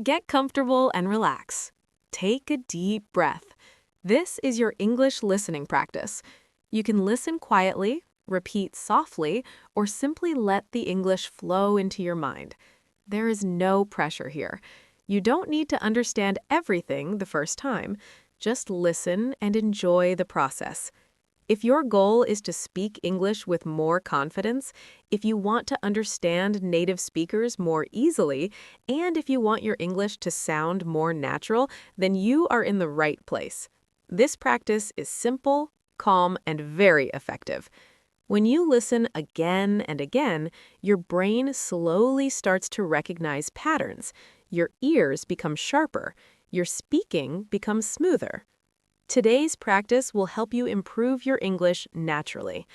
Get comfortable and relax. Take a deep breath. This is your English listening practice. You can listen quietly, repeat softly, or simply let the English flow into your mind. There is no pressure here. You don't need to understand everything the first time. Just listen and enjoy the process. If your goal is to speak English with more confidence, if you want to understand native speakers more easily, and if you want your English to sound more natural, then you are in the right place. This practice is simple, calm, and very effective. When you listen again and again, your brain slowly starts to recognize patterns. Your ears become sharper. Your speaking becomes smoother. Today's practice will help you improve your English naturally.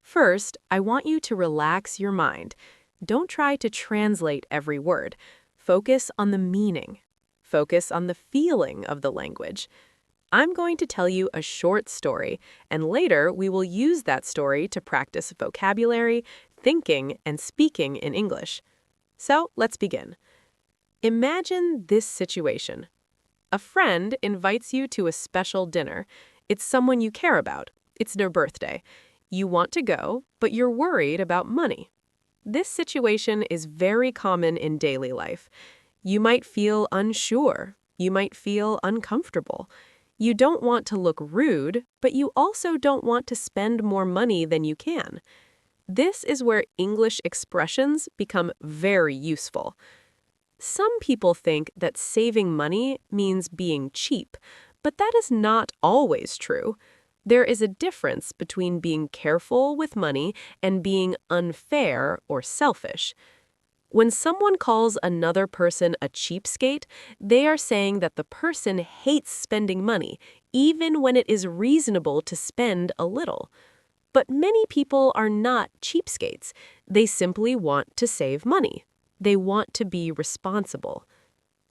First, I want you to relax your mind. Don't try to translate every word. Focus on the meaning. Focus on the feeling of the language. I'm going to tell you a short story, and later we will use that story to practice vocabulary, thinking, and speaking in English. So, let's begin. Imagine this situation. A friend invites you to a special dinner. It's someone you care about. It's their birthday. You want to go, but you're worried about money. This situation is very common in daily life. You might feel unsure. You might feel uncomfortable. You don't want to look rude, but you also don't want to spend more money than you can. This is where English expressions become very useful. Some people think that saving money means being cheap, but that is not always true. There is a difference between being careful with money and being unfair or selfish. When someone calls another person a cheapskate, they are saying that the person hates spending money, even when it is reasonable to spend a little. But many people are not cheapskates. They simply want to save money. They want to be responsible.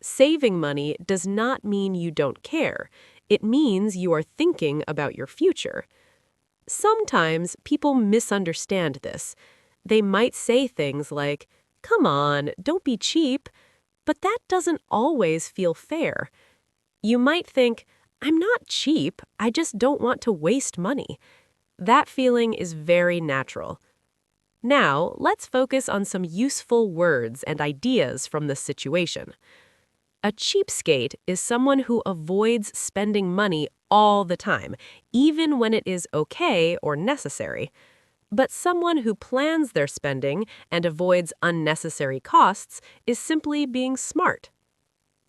Saving money does not mean you don't care. It means you are thinking about your future. Sometimes people misunderstand this. They might say things like, "Come on, don't be cheap," but that doesn't always feel fair. You might think, "I'm not cheap, I just don't want to waste money." That feeling is very natural. Now, let's focus on some useful words and ideas from this situation. A cheapskate is someone who avoids spending money all the time, even when it is okay or necessary. But someone who plans their spending and avoids unnecessary costs is simply being smart.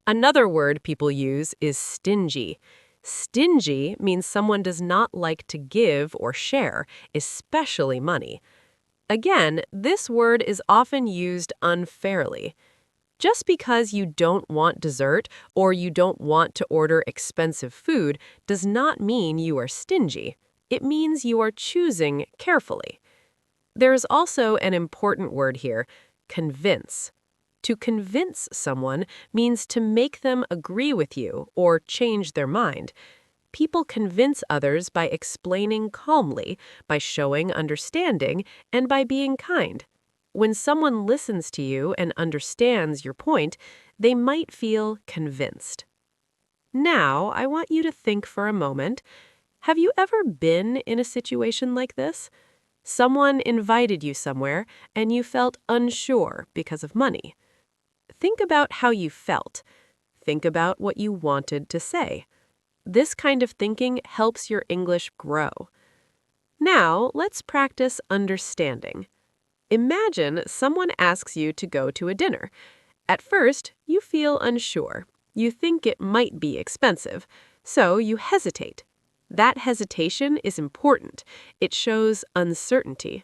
Another word people use is stingy. Stingy means someone does not like to give or share, especially money. Again, this word is often used unfairly. Just because you don't want dessert or you don't want to order expensive food does not mean you are stingy. It means you are choosing carefully. There is also an important word here, convince. To convince someone means to make them agree with you or change their mind. People convince others by explaining calmly, by showing understanding, and by being kind. When someone listens to you and understands your point, they might feel convinced. Now, I want you to think for a moment. Have you ever been in a situation like this? Someone invited you somewhere, and you felt unsure because of money. Think about how you felt. Think about what you wanted to say. This kind of thinking helps your English grow. Now, let's practice understanding. Imagine someone asks you to go to a dinner. At first, you feel unsure. You think it might be expensive, so you hesitate. That hesitation is important. It shows uncertainty.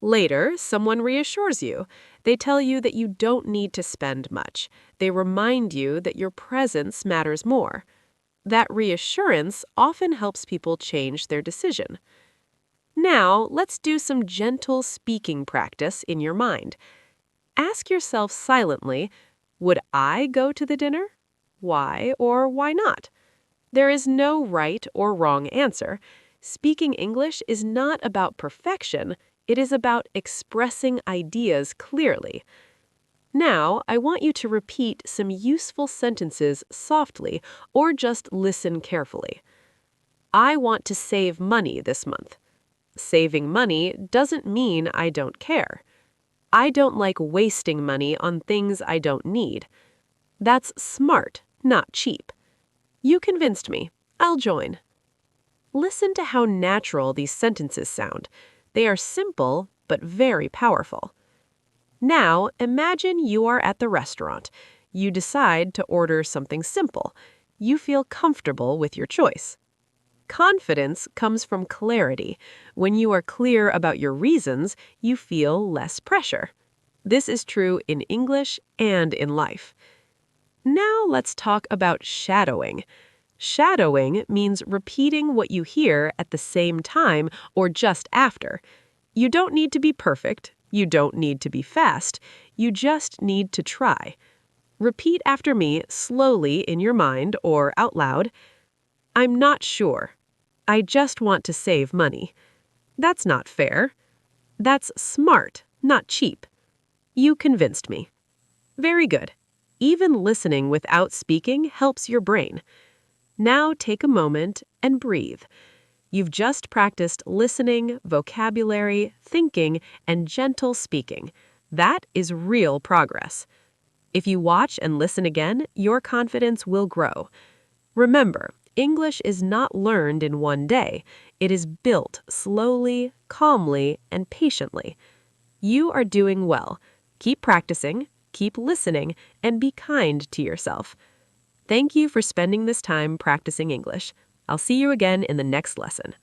Later, someone reassures you. They tell you that you don't need to spend much. They remind you that your presence matters more. That reassurance often helps people change their decision. Now, let's do some gentle speaking practice in your mind. Ask yourself silently, would I go to the dinner? Why or why not? There is no right or wrong answer. Speaking English is not about perfection. It is about expressing ideas clearly. Now, I want you to repeat some useful sentences softly or just listen carefully. I want to save money this month. Saving money doesn't mean I don't care. I don't like wasting money on things I don't need. That's smart, not cheap. You convinced me. I'll join. Listen to how natural these sentences sound. They are simple, but very powerful. Now, imagine you are at the restaurant. You decide to order something simple. You feel comfortable with your choice. Confidence comes from clarity. When you are clear about your reasons, you feel less pressure. This is true in English and in life. Now let's talk about shadowing. Shadowing means repeating what you hear at the same time or just after. You don't need to be perfect. You don't need to be fast. You just need to try. Repeat after me slowly in your mind or out loud. I'm not sure. I just want to save money. That's not fair. That's smart, not cheap. You convinced me. Very good. Even listening without speaking helps your brain. Now take a moment and breathe. You've just practiced listening, vocabulary, thinking, and gentle speaking. That is real progress. If you watch and listen again, your confidence will grow. Remember, English is not learned in one day. It is built slowly, calmly, and patiently. You are doing well. Keep practicing, keep listening, and be kind to yourself. Thank you for spending this time practicing English. I'll see you again in the next lesson.